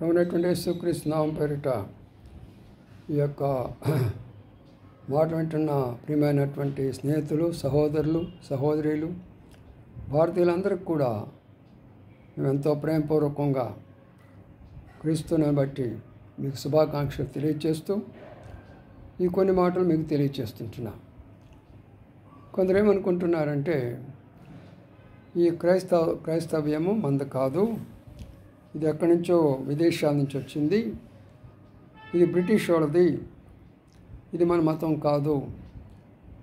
ఉన్నటువంటి యేసుక్రీస్తు నామం పేరిట ఈ యొక్క మాట వింటున్న ప్రియమైనటువంటి స్నేహితులు, సహోదరులు, సహోదరులు, భారతీయులందరికీ కూడా మేము ఎంతో ప్రేమపూర్వకంగా క్రీస్తుని బట్టి మీకు శుభాకాంక్షలు తెలియజేస్తూ ఈ కొన్ని మాటలు మీకు తెలియజేస్తుంటున్నా. కొందరు ఏమనుకుంటున్నారంటే ఈ క్రైస్తవ్యము మంద కాదు, ఇది ఎక్కడి నుంచో విదేశాల నుంచి వచ్చింది, ఇది బ్రిటిష్ వాళ్ళది, ఇది మన మతం కాదు,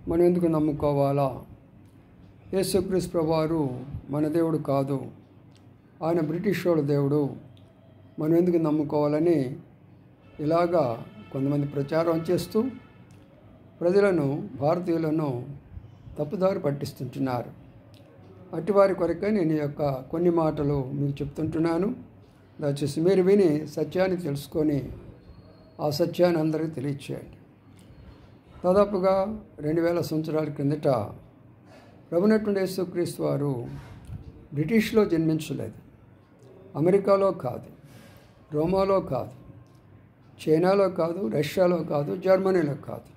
మనం ఎందుకు నమ్ముకోవాలా, యేసుక్రీస్తు ప్రభువారు మన దేవుడు కాదు, ఆయన బ్రిటిష్ వాళ్ళ దేవుడు, మనం ఎందుకు నమ్ముకోవాలని ఇలాగా కొంతమంది ప్రచారం చేస్తూ ప్రజలను, భారతీయులను తప్పుదారి పట్టిస్తుంటున్నారు. అటువారి కొరకే నేను ఈ యొక్క కొన్ని మాటలు మీకు చెప్తుంటున్నాను. దయచేసి మీరు విని సత్యాన్ని తెలుసుకొని ఆ సత్యాన్ని అందరికీ తెలియచేయండి. దాదాపుగా 2000 సంవత్సరాల క్రిందట ప్రభునటువంటి యేసుక్రీస్తు వారు బ్రిటిష్లో జన్మించలేదు, అమెరికాలో కాదు, రోమాలో కాదు, చైనాలో కాదు, రష్యాలో కాదు, జర్మనీలో కాదు.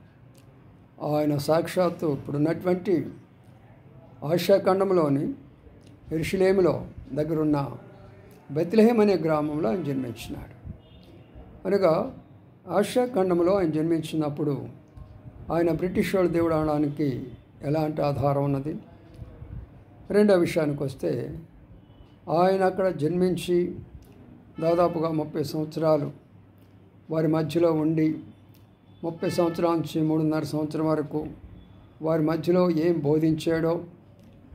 ఆయన సాక్షాత్తు ఇప్పుడున్నటువంటి ఆసియా ఖండంలోని యెరూషలేములో దగ్గరున్న బెత్లెహేమ్ అనే గ్రామంలో ఆయన జన్మించినాడు. అనగా ఆసియా ఖండంలో ఆయన జన్మించినప్పుడు ఆయన బ్రిటిష్ వాళ్ళ దేవుడు అనడానికి ఎలాంటి ఆధారం ఉన్నది? రెండో విషయానికి వస్తే ఆయన అక్కడ జన్మించి దాదాపుగా 30 సంవత్సరాలు వారి మధ్యలో ఉండి 30 సంవత్సరాల నుంచి 3.5 సంవత్సరం వరకు వారి మధ్యలో ఏం బోధించాడో,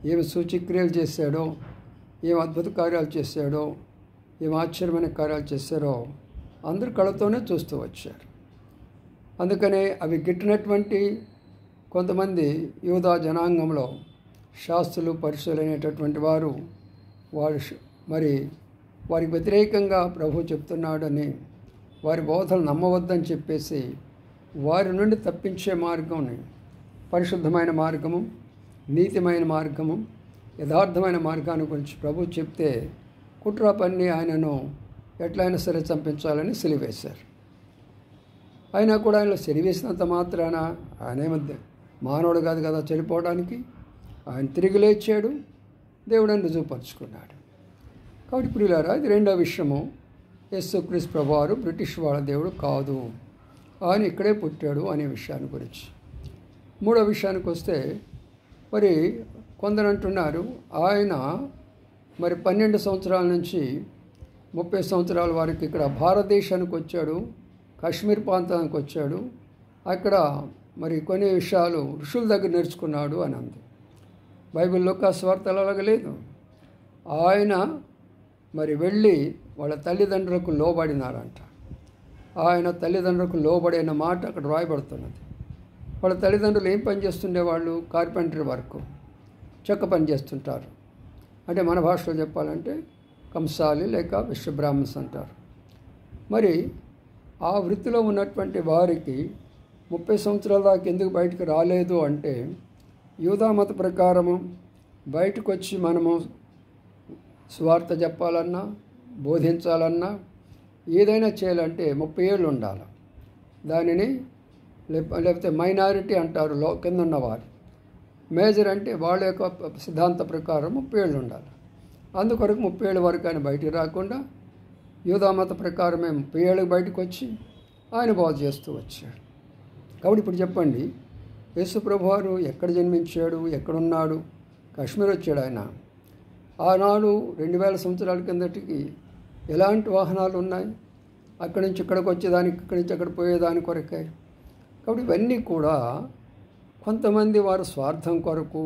ఏమి సూచక్రియలు చేశాడో, ఏం అద్భుత కార్యాలు చేశాడో, ఏం ఆశ్చర్యమైన కార్యాలు చేశారో అందరు కళ్ళతోనే చూస్తూ వచ్చారు. అందుకనే అవి గిట్టినటువంటి కొంతమంది యూదా జనాంగంలో శాస్త్రులు, పరిశీలు అనేటటువంటి వారు వారికి వ్యతిరేకంగా ప్రభు చెప్తున్నాడని వారి బోధలు నమ్మవద్దని చెప్పేసి వారి నుండి తప్పించే మార్గంని, పరిశుద్ధమైన మార్గము, నీతిమైన మార్గము, యథార్థమైన మార్గాన్ని గురించి ప్రభు చెప్తే కుట్ర పన్ని ఆయనను ఎట్లయినా సరే చంపించాలని సిలివేశారు. అయినా కూడా ఆయన సిలివేసినంత మాత్రాన ఆయనేమద్దు మానవుడు కాదు కదా చనిపోవడానికి. ఆయన తిరిగి లేచాడు, దేవుడని రుజువుపరుచుకున్నాడు. కాబట్టి ప్రియులారా, ఇది రెండో విషయము. యేసుక్రీస్తు ప్రభువారు బ్రిటిష్ వాళ్ళ దేవుడు కాదు, ఆయన ఇక్కడే పుట్టాడు అనే విషయాన్ని గురించి. మూడో విషయానికి వస్తే మరి కొందరు అంటున్నారు ఆయన 12 సంవత్సరాల నుంచి 30 సంవత్సరాల వరకు ఇక్కడ భారతదేశానికి వచ్చాడు, కాశ్మీర్ ప్రాంతానికి వచ్చాడు, అక్కడ కొన్ని విషయాలు ఋషుల దగ్గర నేర్చుకున్నాడు అని అంది. బైబిల్లో సువార్తలు అలాగ లేదు. ఆయన వెళ్ళి వాళ్ళ తల్లిదండ్రులకు లోబడినారంట. ఆయన తల్లిదండ్రులకు లోబడిన మాట అక్కడ రాయబడుతున్నది. వాళ్ళ తల్లిదండ్రులు ఏం పని చేస్తుండేవాళ్ళు? కార్పెంటరీ వర్క్, చెక్క పని చేస్తుంటారు. అంటే మన భాషలో చెప్పాలంటే కంసాలి లేక విశ్వబ్రాహ్మణ్స్ అంటారు. మరి ఆ వృత్తిలో ఉన్నటువంటి వారికి 30 సంవత్సరాల దాకా ఎందుకు బయటకు రాలేదు అంటే, యూదా మత ప్రకారము బయటకు వచ్చి మనము సువార్త చెప్పాలన్నా, బోధించాలన్నా, ఏదైనా చేయాలంటే 30 ఏళ్ళు ఉండాలి. దానిని లేకపోతే మైనారిటీ అంటారు కింద ఉన్నవారు. మేజర్ అంటే వాళ్ళ యొక్క సిద్ధాంత ప్రకారం 30 ఏళ్ళు ఉండాలి. అందుకొరకు 30 ఏళ్ళ వరకు ఆయన బయటికి రాకుండా యూదా మత ప్రకారమే 30 ఏళ్ళకి బయటకు వచ్చి ఆయన బోధ చేస్తూ వచ్చాడు. కాబట్టి ఇప్పుడు చెప్పండి, యేసు ప్రభువారు ఎక్కడ జన్మించాడు, ఎక్కడున్నాడు? కాశ్మీర్ వచ్చాడు ఆయన. ఆనాడు 2000 సంవత్సరాల కిందటికి ఎలాంటి వాహనాలు ఉన్నాయి? అక్కడి నుంచి ఇక్కడికి వచ్చేదానికి, ఇక్కడి నుంచి అక్కడ పోయేదాని కొరకే. కాబట్టి ఇవన్నీ కూడా కొంతమంది వారి స్వార్థం కొరకు,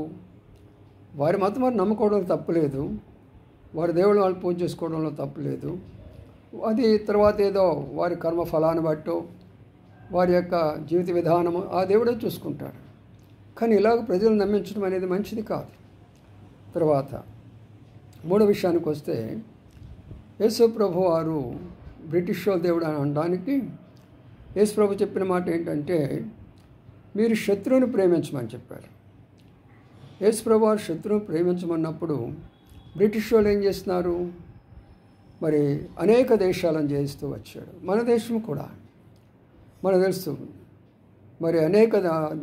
వారి మతం వారు నమ్ముకోవడంలో తప్పులేదు, వారి దేవుడు వాళ్ళు పూజ చేసుకోవడంలో తప్పులేదు. అది తర్వాత ఏదో వారి కర్మ ఫలాన్ని బట్టో, వారి యొక్క జీవిత విధానము ఆ దేవుడే చూసుకుంటాడు. కానీ ఇలాగ ప్రజలు నమ్మించడం అనేది మంచిది కాదు. తర్వాత మూడో విషయానికి వస్తే, యేసు ప్రభు వారు బ్రిటిష్ వాళ్ళ దేవుడు అని అనడానికి యేసు ప్రభు చెప్పిన మాట ఏంటంటే, మీరు శత్రువుని ప్రేమించమని చెప్పారు. యేసు ప్రభు వారు శత్రువుని ప్రేమించమన్నప్పుడు బ్రిటిష్ వాళ్ళు ఏం చేస్తున్నారు? మరి అనేక దేశాలను జయిస్తూ వచ్చాడు. మన దేశం కూడా మనకు తెలుసు, మరి అనేక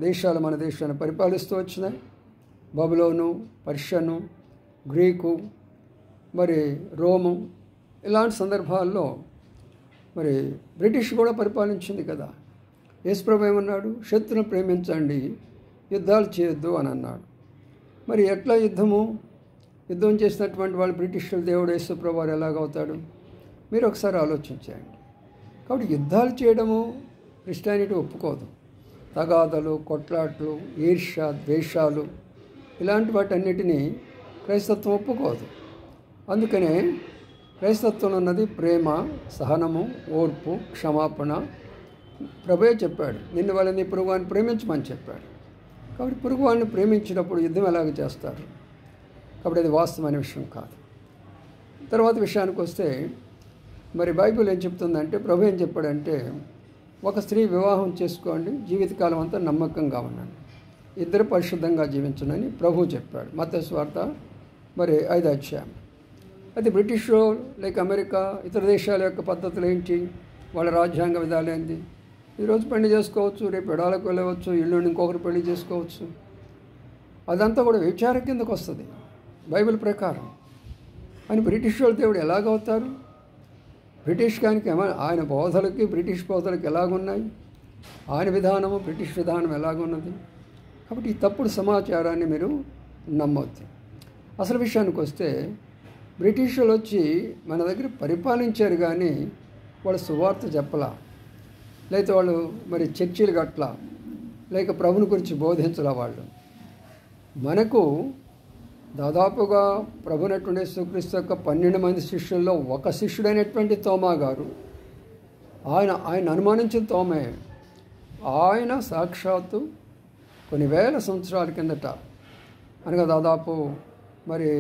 దేశాలు మన దేశాన్ని పరిపాలిస్తూ వచ్చినాయి. బబులోను, పర్షియను, గ్రీకు, మరి రోము, ఇలాంటి సందర్భాల్లో మరి బ్రిటిష్ కూడా పరిపాలించింది కదా. యేసుప్రభు ఏమన్నాడు? శత్రువును ప్రేమించండి, యుద్ధాలు చేయొద్దు అని అన్నాడు. మరి ఎట్లా యుద్ధం చేసినటువంటి వాళ్ళు బ్రిటిషులు దేవుడు యేసుప్రభు వారు ఎలాగవుతాడు? మీరు ఒకసారి ఆలోచించండి. కాబట్టి యుద్ధాలు చేయడము క్రిస్టియానిటీ ఒప్పుకోదు. తగాదలు, కొట్లాట్లు, ఈర్ష్య, ద్వేషాలు, ఇలాంటి వాటన్నిటినీ క్రైస్తత్వం ఒప్పుకోదు. అందుకనే క్రైస్తత్వంలో ఉన్నది ప్రేమ, సహనము, ఓర్పు, క్షమాపణ. ప్రభువే చెప్పాడు, నిన్ను వాళ్ళని పొరుగువాన్ని ప్రేమించమని చెప్పాడు. కాబట్టి పొరుగువాన్ని ప్రేమించినప్పుడు యుద్ధం ఎలాగ చేస్తారు? కాబట్టి అది వాస్తవమైన విషయం కాదు. తర్వాత విషయానికి వస్తే మరి బైబిల్ ఏం చెప్తుందంటే, ప్రభు ఏం చెప్పాడంటే, ఒక స్త్రీ వివాహం చేసుకోండి, జీవితకాలం అంతా నమ్మకంగా ఉండండి, ఇద్దరు పరిశుద్ధంగా జీవించనని ప్రభు చెప్పాడు. మత్తయి సువార్త మరి 5వ అధ్యాయం. అయితే బ్రిటిష్ లేక అమెరికా, ఇతర దేశాల యొక్క పద్ధతులు ఏంటి? వాళ్ళ రాజ్యాంగ విధాలు ఏంటి? ఈరోజు పెళ్లి చేసుకోవచ్చు, రేపు ఎడాలకు వెళ్ళవచ్చు, ఇల్లు ఇంకొకరు పెళ్లి చేసుకోవచ్చు. అదంతా కూడా విచార కిందకు వస్తుంది బైబిల్ ప్రకారం. అని బ్రిటిష్ వాళ్ళ దేవుడు ఎలాగవుతారు? బ్రిటిష్ కానికి ఆయన బోధలకి బ్రిటిష్ బోధలకి ఎలాగున్నాయి? ఆయన విధానము బ్రిటిష్ విధానం ఎలాగున్నది? కాబట్టి ఈ తప్పుడు సమాచారాన్ని మీరు నమ్మొద్దు. అసలు విషయానికి వస్తే బ్రిటిష్ వాళ్ళు వచ్చి మన దగ్గర పరిపాలించారు, కానీ వాళ్ళు సువార్త చెప్పలా, లేకపోతే వాళ్ళు మరి చర్చిలు కట్టలా, లేక ప్రభుని గురించి బోధించలా. వాళ్ళు మనకు దాదాపుగా ప్రభునటువంటి యేసుక్రీస్తు యొక్క 12 మంది శిష్యుల్లో ఒక శిష్యుడైనటువంటి తోమా గారు, ఆయన అనుమానించిన తోమే, ఆయన సాక్షాత్తు కొన్ని వేల సంవత్సరాల కిందట, అనగా దాదాపు మరి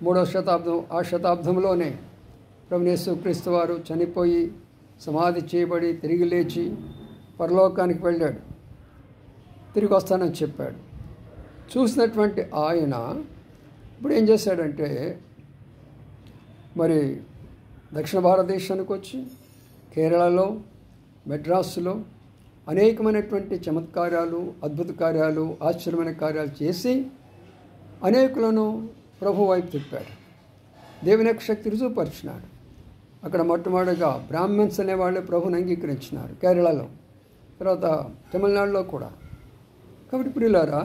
3వ శతాబ్దం, ఆ శతాబ్దంలోనే ప్రభువైన యేసుక్రీస్తు వారు చనిపోయి సమాధి చేయబడి తిరిగి లేచి పరలోకానికి వెళ్ళాడు, తిరిగి వస్తానని చెప్పాడు. చూసినటువంటి ఆయన ఇప్పుడు ఏం చేశాడంటే, మరి దక్షిణ భారతదేశానికి వచ్చి కేరళలో, మెడ్రాసులో అనేకమైనటువంటి చమత్కార్యాలు, అద్భుత కార్యాలు, ఆశ్చర్యమైన కార్యాలు చేసి అనేకులను ప్రభు వైపు తిప్పాడు. దేవుని యొక్క శక్తి రుజువుపరిచినాడు. అక్కడ మొట్టమొదటిగా బ్రాహ్మణ్స్ అనేవాళ్ళు ప్రభుని అంగీకరించినారు కేరళలో, తర్వాత తమిళనాడులో కూడా. కాబట్టి ప్రియులారా,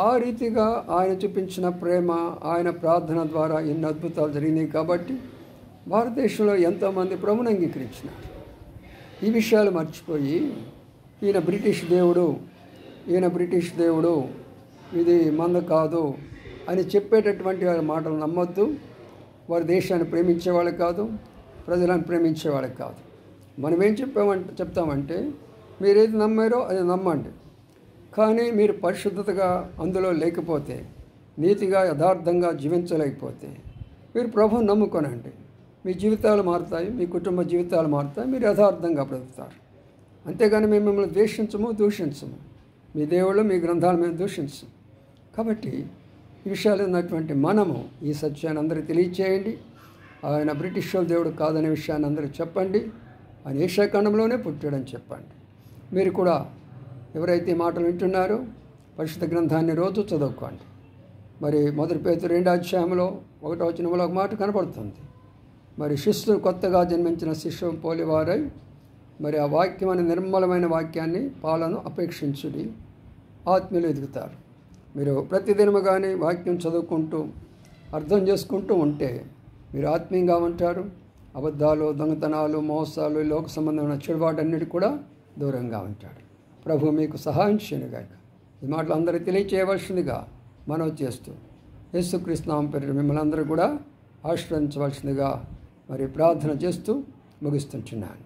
ఆ రీతిగా ఆయన చూపించిన ప్రేమ, ఆయన ప్రార్థన ద్వారా ఎన్ని అద్భుతాలు జరిగినాయి. కాబట్టి భారతదేశంలో ఎంతోమంది ప్రభుని అంగీకరించినారు. ఈ విషయాలు మర్చిపోయి ఈయన బ్రిటిష్ దేవుడు, ఇది మంద కాదు అని చెప్పేటటువంటి వారి మాటలు నమ్మొద్దు. వారి దేశాన్ని ప్రేమించేవాళ్ళు కాదు, ప్రజలను ప్రేమించేవాళ్ళు కాదు. మనం ఏం చెప్తామంటే, మీరేది నమ్మారో అది నమ్మండి, కానీ మీరు పరిశుద్ధతగా అందులో లేకపోతే, నీతిగా యథార్థంగా జీవించలేకపోతే మీరు ప్రభువుని నమ్ముకోనండి. మీ జీవితాలు మారుతాయి, మీ కుటుంబ జీవితాలు మారుతాయి, మీరు యథార్థంగా బ్రతుకుతారు. అంతేగాని మేము మిమ్మల్ని దూషించము, మీ దేవుళ్ళు మీ గ్రంథాలు మేము దూషించము. కాబట్టి ఈ విషయాలు ఉన్నటువంటి మనము ఈ సత్యాన్ని అందరికీ తెలియచేయండి. ఆయన బ్రిటిష్ దేవుడు కాదనే విషయాన్ని అందరూ చెప్పండి. ఆయన ఏషియా ఖండంలోనే పుట్టాడని చెప్పండి. మీరు కూడా ఎవరైతే ఈ మాటలు వింటున్నారో పరిశుద్ధ గ్రంథాన్ని రోజు చదువుకోండి. మరి 1 పేతురు 2వ అధ్యాయంలో 1వ వచనంలో ఒక మాట కనపడుతుంది. మరి శిష్యులు కొత్తగా జన్మించిన శిష్యుని పోలివారై మరి ఆ వాక్యం అనే నిర్మలమైన వాక్యాన్ని పాలను అపేక్షించుడి, ఆత్మీయులు ఎదుగుతారు. మీరు ప్రతిదినము కానీ వాక్యం చదువుకుంటూ అర్థం చేసుకుంటూ ఉంటే మీరు ఆత్మీయంగా ఉంటారు. అబద్ధాలు, దొంగతనాలు, మోసాలు, లోక సంబంధమైన చెడువాటన్నిటి కూడా దూరంగా ఉంటాడు. ప్రభు మీకు సహాయం చేయనుగాక. ఈ మాటలు అందరికీ తెలియచేయవలసిందిగా మనవి చేస్తూ యేసుక్రీస్తు నామం పేరిట మిమ్మల్ని అందరూ కూడా ఆశీర్వదించవలసిందిగా మరి ప్రార్థన చేస్తూ ముగిస్తుంటున్నాను.